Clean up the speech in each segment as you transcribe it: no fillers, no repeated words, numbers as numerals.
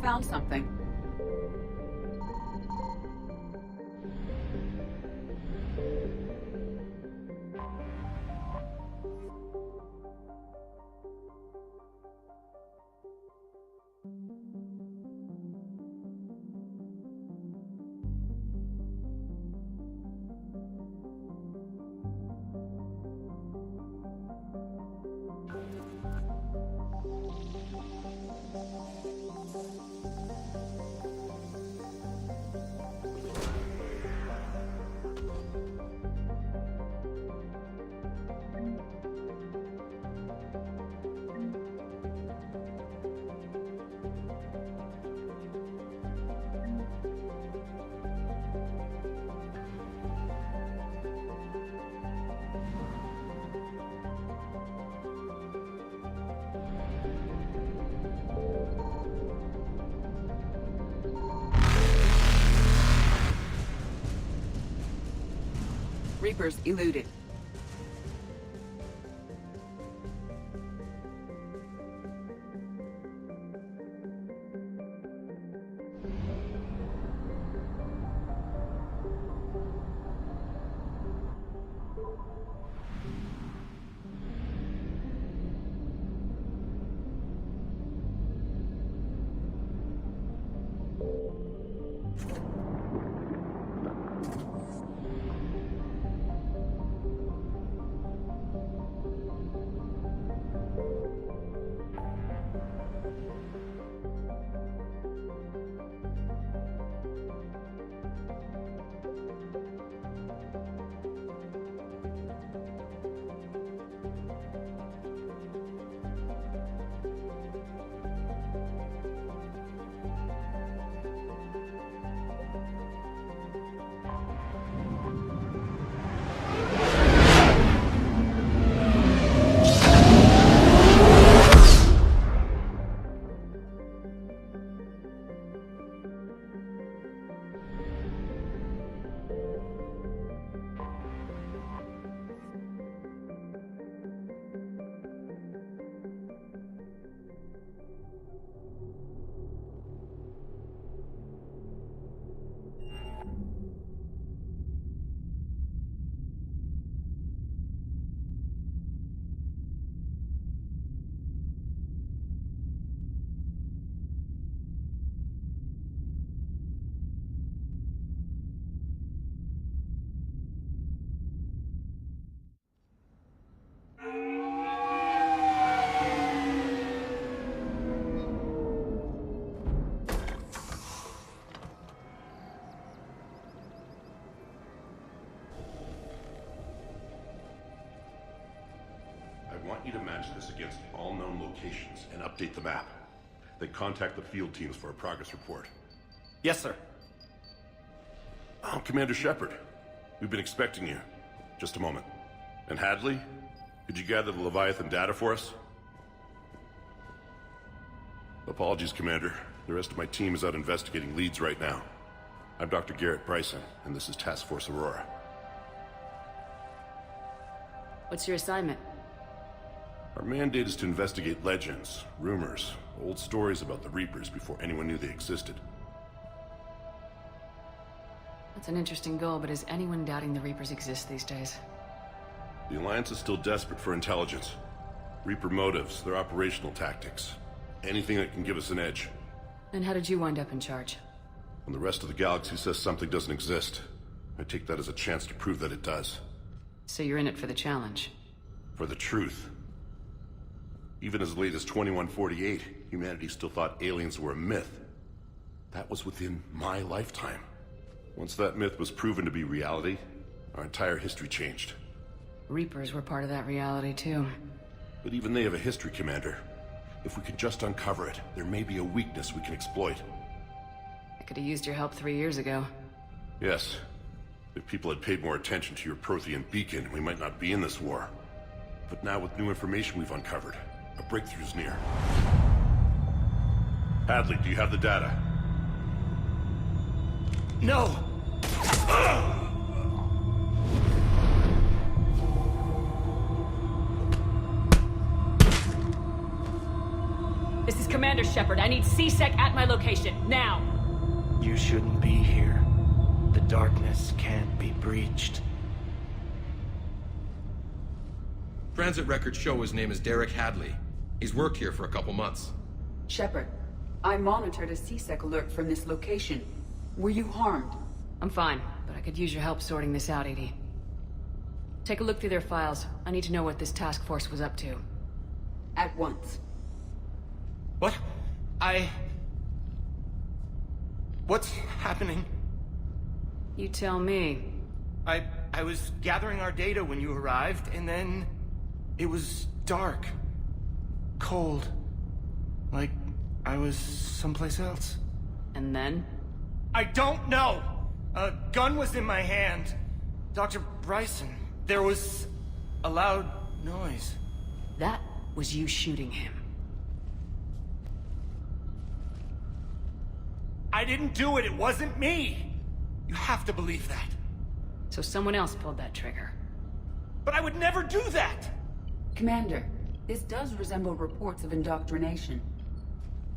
found something. Reapers eluded. I want you to match this against all known locations and update the map. Then contact the field teams for a progress report. Yes, sir. Oh, Commander Shepard. We've been expecting you. Just a moment. And Hadley? Could you gather the Leviathan data for us? Apologies, Commander. The rest of my team is out investigating leads right now. I'm Dr. Garrett Bryson, and this is Task Force Aurora. What's your assignment? Our mandate is to investigate legends, rumors, old stories about the Reapers before anyone knew they existed. That's an interesting goal, but is anyone doubting the Reapers exist these days? The Alliance is still desperate for intelligence. Reaper motives, their operational tactics. Anything that can give us an edge. And how did you wind up in charge? When the rest of the galaxy says something doesn't exist, I take that as a chance to prove that it does. So you're in it for the challenge? For the truth. Even as late as 2148, humanity still thought aliens were a myth. That was within my lifetime. Once that myth was proven to be reality, our entire history changed. Reapers were part of that reality, too. But even they have a history, Commander. If we can just uncover it, there may be a weakness we can exploit. I could have used your help 3 years ago. Yes. If people had paid more attention to your Prothean beacon, we might not be in this war. But now with new information we've uncovered, a breakthrough's near. Hadley, do you have the data? No! This is Commander Commander Shepard. I need C-Sec at my location, now! You shouldn't be here. The darkness can't be breached. Transit records show his name is Derek Hadley. He's worked here for a couple months. Shepard, I monitored a C-Sec alert from this location. Were you harmed? I'm fine, but I could use your help sorting this out, EDI. Take a look through their files. I need to know what this task force was up to. At once. What? What's happening? You tell me. I was gathering our data when you arrived, and then... it was dark. Cold. Like I was someplace else. And then? I don't know! A gun was in my hand. Dr. Bryson, there was a loud noise. That was you shooting him. I didn't do it, it wasn't me! You have to believe that. So someone else pulled that trigger. But I would never do that! Commander, this does resemble reports of indoctrination.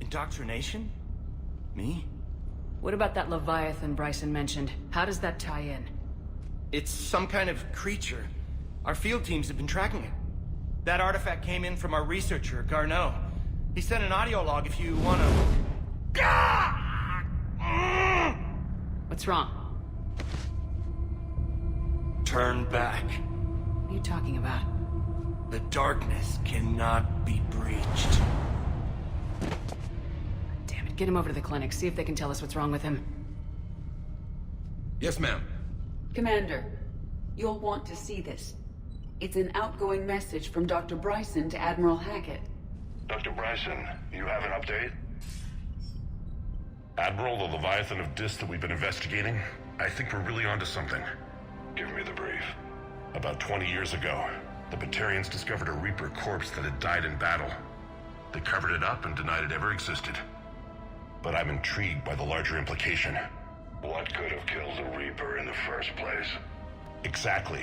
Indoctrination? Me? What about that Leviathan Bryson mentioned? How does that tie in? It's some kind of creature. Our field teams have been tracking it. That artifact came in from our researcher, Garneau. He sent an audio log if you want to... What's wrong? Turn back. What are you talking about? The darkness cannot be breached. Damn it, get him over to the clinic. See if they can tell us what's wrong with him. Yes, ma'am. Commander, you'll want to see this. It's an outgoing message from Dr. Bryson to Admiral Hackett. Dr. Bryson, you have an update? Admiral, the Leviathan of Dis that we've been investigating, I think we're really onto something. Give me the brief. About 20 years ago, the Batarians discovered a Reaper corpse that had died in battle. They covered it up and denied it ever existed. But I'm intrigued by the larger implication. What could have killed the Reaper in the first place? Exactly.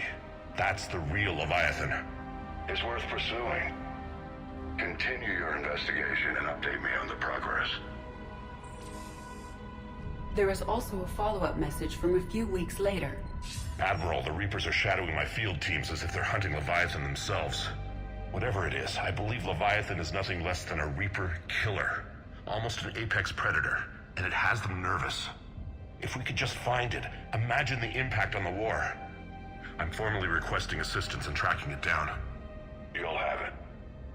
That's the real Leviathan. It's worth pursuing. Continue your investigation and update me on the progress. There is also a follow-up message from a few weeks later. Admiral, the Reapers are shadowing my field teams as if they're hunting Leviathan themselves. Whatever it is, I believe Leviathan is nothing less than a Reaper killer. Almost an apex predator, and it has them nervous. If we could just find it, imagine the impact on the war. I'm formally requesting assistance in tracking it down. You'll have it.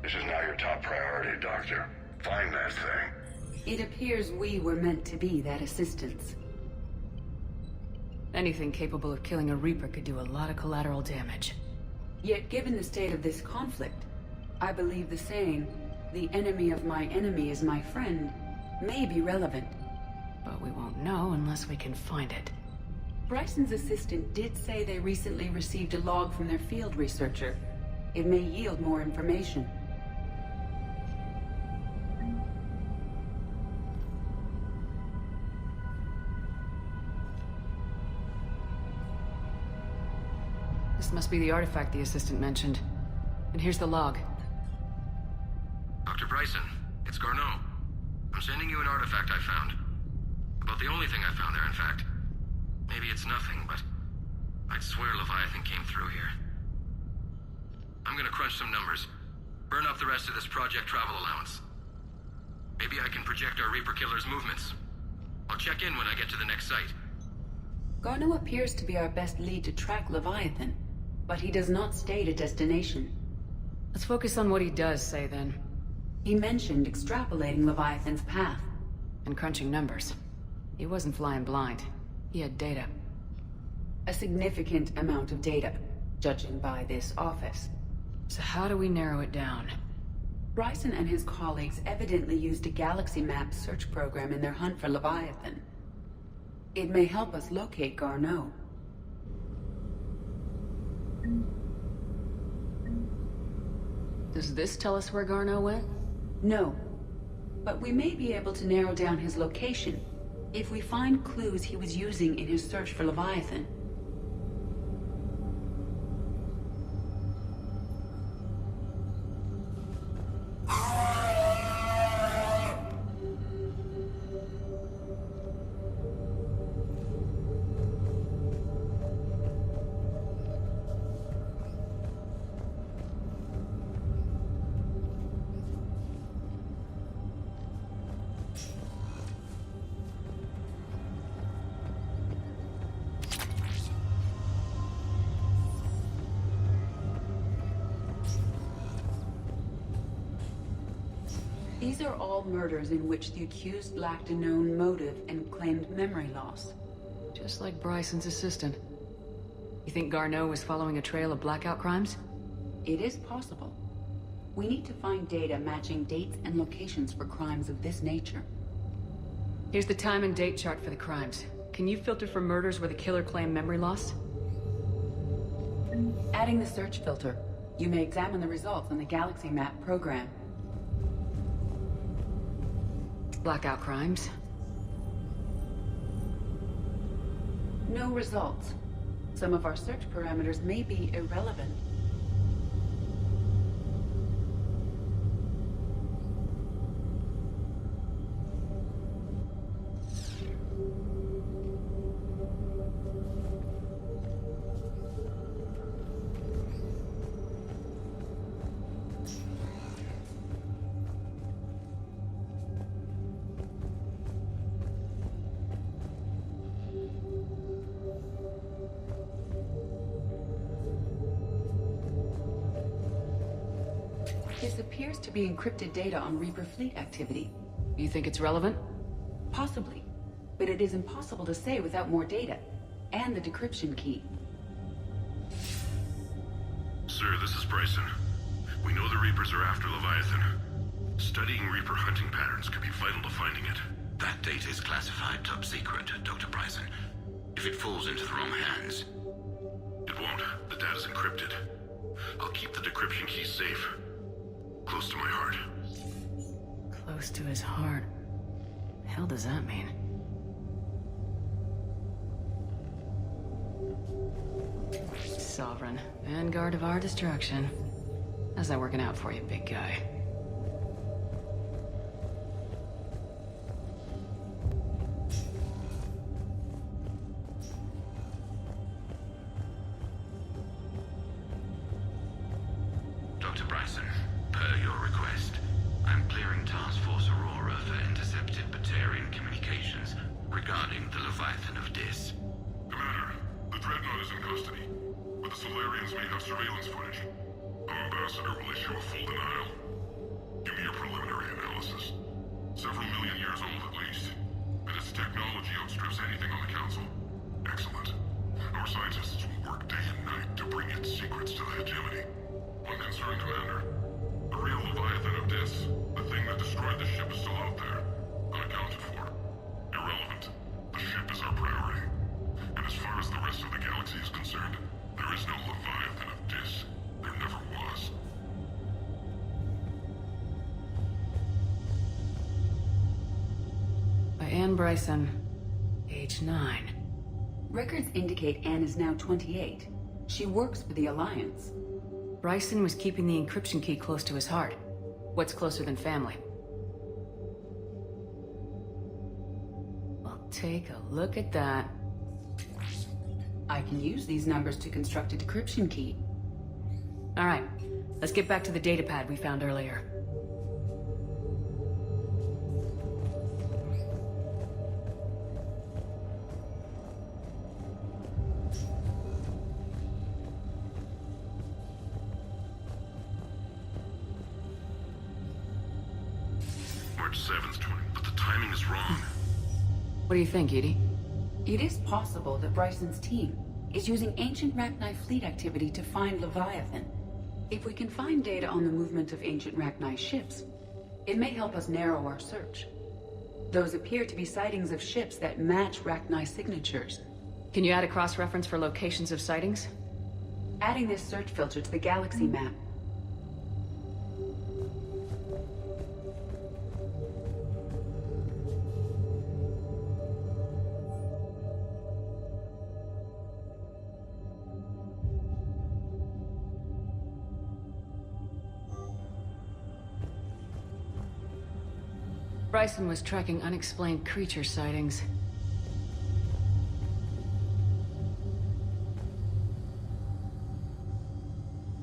This is now your top priority, Doctor. Find that thing. It appears we were meant to be that assistance. Anything capable of killing a Reaper could do a lot of collateral damage. Yet given the state of this conflict, I believe the saying, "The enemy of my enemy is my friend," may be relevant. But we won't know unless we can find it. Bryson's assistant did say they recently received a log from their field researcher. It may yield more information. This must be the artifact the assistant mentioned. And here's the log. Dr. Bryson, it's Garneau. I'm sending you an artifact I found. About the only thing I found there, in fact. Maybe it's nothing, but I'd swear Leviathan came through here. I'm gonna crunch some numbers. Burn up the rest of this project travel allowance. Maybe I can project our Reaper killer's movements. I'll check in when I get to the next site. Garneau appears to be our best lead to track Leviathan, but he does not state a destination. Let's focus on what he does say, then. He mentioned extrapolating Leviathan's path. And crunching numbers. He wasn't flying blind. He had data. A significant amount of data, judging by this office. So how do we narrow it down? Bryson and his colleagues evidently used a galaxy map search program in their hunt for Leviathan. It may help us locate Garneau. Does this tell us where Garneau went? No, but we may be able to narrow down his location if we find clues he was using in his search for Leviathan. These are all murders in which the accused lacked a known motive and claimed memory loss. Just like Bryson's assistant. You think Garneau was following a trail of blackout crimes? It is possible. We need to find data matching dates and locations for crimes of this nature. Here's the time and date chart for the crimes. Can you filter for murders where the killer claimed memory loss? Adding the search filter, you may examine the results on the Galaxy Map program. Blackout crimes. No results. Some of our search parameters may be irrelevant. This appears to be encrypted data on Reaper fleet activity. You think it's relevant? Possibly, but it is impossible to say without more data, and the decryption key. Sir, this is Bryson. We know the Reapers are after Leviathan. Studying Reaper hunting patterns could be vital to finding it. That data is classified top secret, Dr. Bryson. If it falls into the wrong hands... It won't. The data's encrypted. I'll keep the decryption key safe. Close to my heart. Close to his heart. The hell does that mean? Sovereign. Vanguard of our destruction. How's that working out for you, big guy? Dr. Bryson, per your request, I'm clearing Task Force Aurora for intercepted Batarian communications regarding the Leviathan of Dis. Commander, the Dreadnought is in custody, but the Solarians may have surveillance footage. Our ambassador will issue a full denial. Give me your preliminary analysis. Several million years old at least, and its technology outstrips anything on the Council. Excellent. Our scientists will work day and night to bring its secrets to the hegemony. One concern, Commander. The real Leviathan of Dis, the thing that destroyed the ship, is still out there, unaccounted for. Irrelevant. The ship is our priority. And as far as the rest of the galaxy is concerned, there is no Leviathan of Dis. There never was. By Anne Bryson, age 9. Records indicate Anne is now 28. She works for the Alliance. Bryson was keeping the encryption key close to his heart. What's closer than family? Well, take a look at that. I can use these numbers to construct a decryption key. All right, let's get back to the datapad we found earlier. March 7th, but the timing is wrong. What do you think, Edie? It is possible that Bryson's team is using ancient Rachni fleet activity to find Leviathan. If we can find data on the movement of ancient Rachni ships, it may help us narrow our search. Those appear to be sightings of ships that match Rachni signatures. Can you add a cross-reference for locations of sightings? Adding this search filter to the Galaxy Map. Bryson was tracking unexplained creature sightings.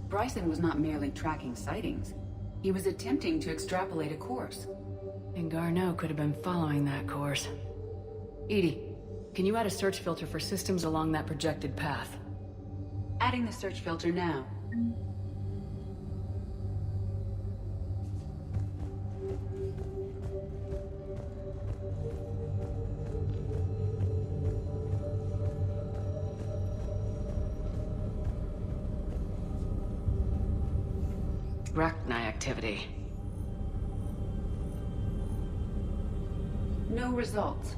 Bryson was not merely tracking sightings. He was attempting to extrapolate a course. And Garneau could have been following that course. Edie, can you add a search filter for systems along that projected path? Adding the search filter now. Rachni activity. No results.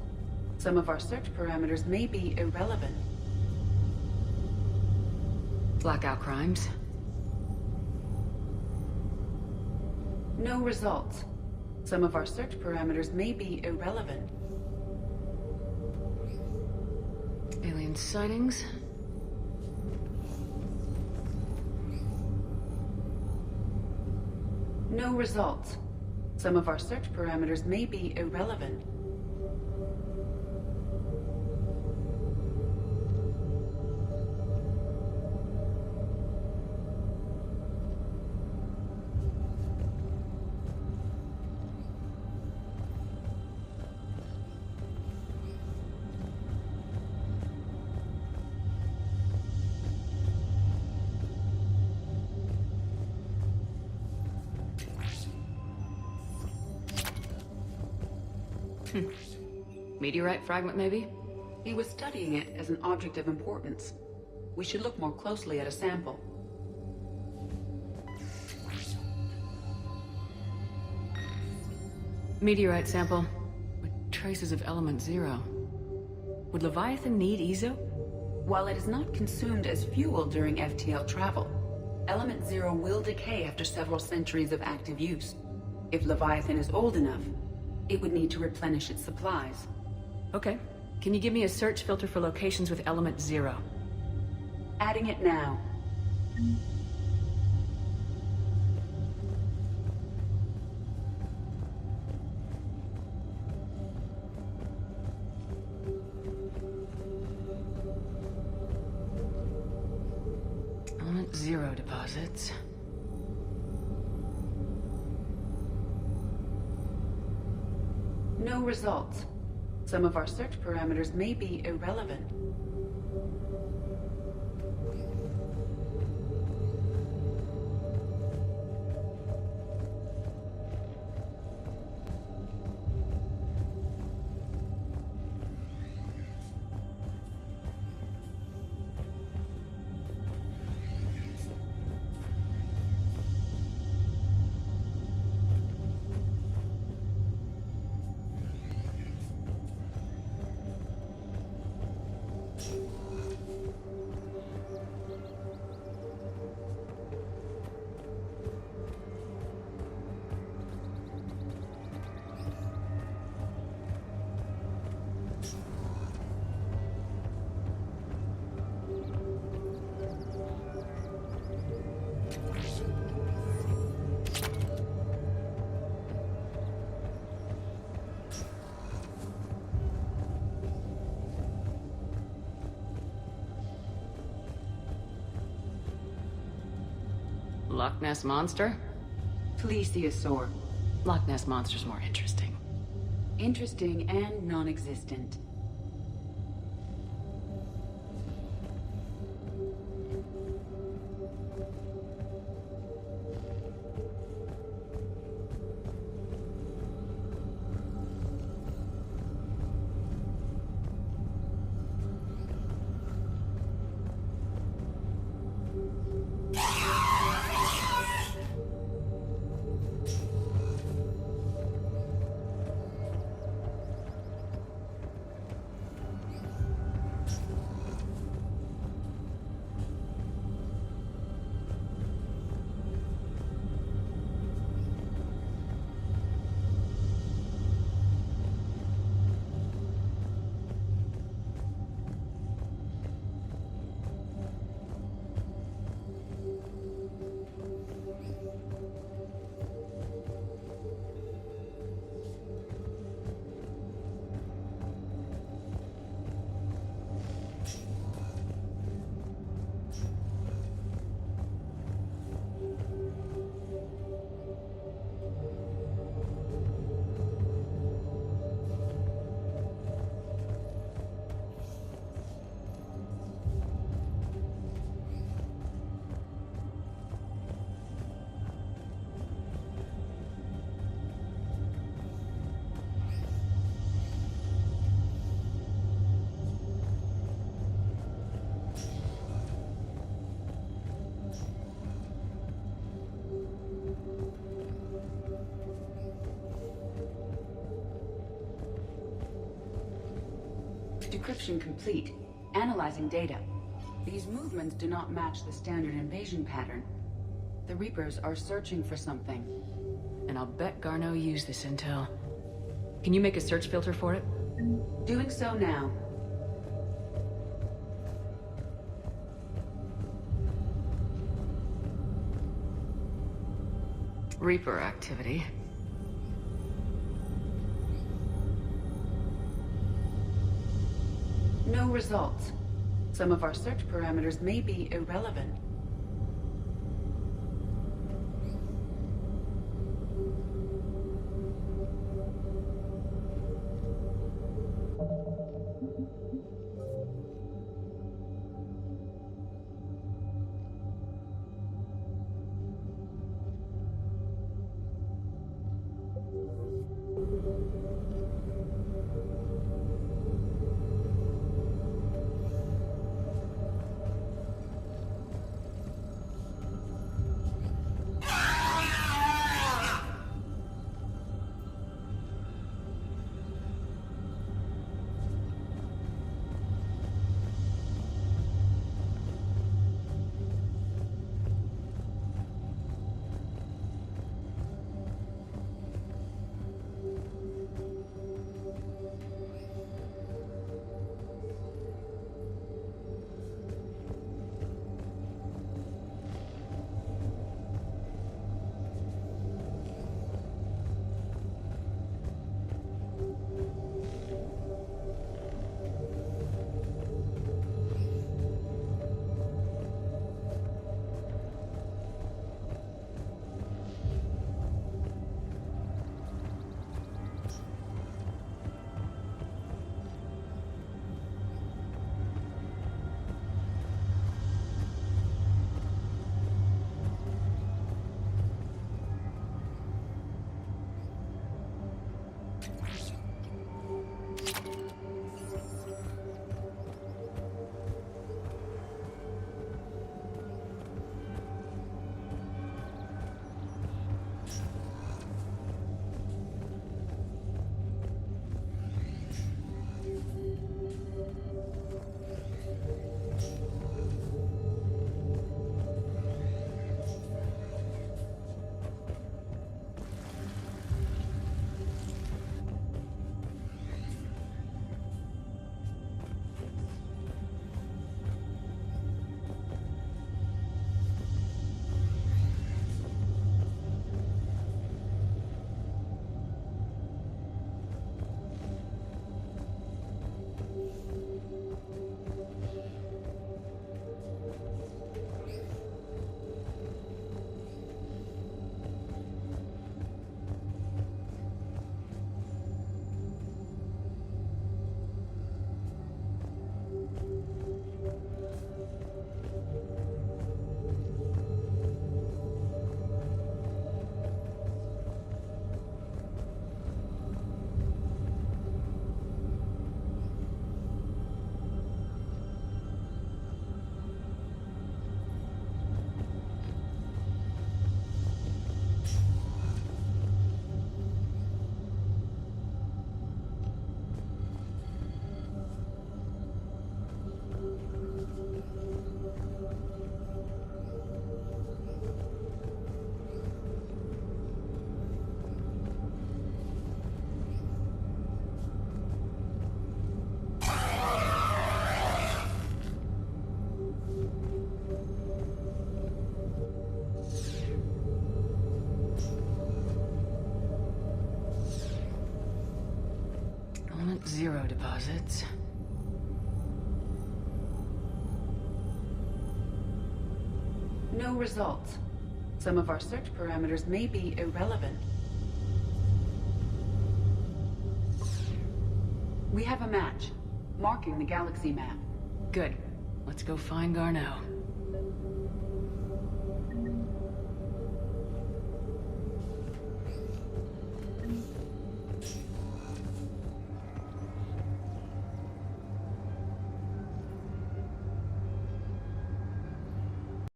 Some of our search parameters may be irrelevant. Blackout crimes. No results. Some of our search parameters may be irrelevant. Alien sightings. No results. Some of our search parameters may be irrelevant. Meteorite fragment, maybe? He was studying it as an object of importance. We should look more closely at a sample. Meteorite sample with traces of element 0. Would Leviathan need Ezo? While it is not consumed as fuel during FTL travel, element 0 will decay after several centuries of active use. If Leviathan is old enough, it would need to replenish its supplies. Okay. Can you give me a search filter for locations with element 0? Adding it now. Element 0 deposits. No results. Some of our search parameters may be irrelevant. Loch Ness Monster? Plesiosaur. Loch Ness Monster's more interesting. Interesting and non-existent. Encryption complete. Analyzing data. These movements do not match the standard invasion pattern. The Reapers are searching for something. And I'll bet Garneau used this intel. Can you make a search filter for it? Doing so now. Reaper activity. No results. Some of our search parameters may be irrelevant. Zero deposits. No results. Some of our search parameters may be irrelevant. We have a match, marking the galaxy map. Good. Let's go find Garneau.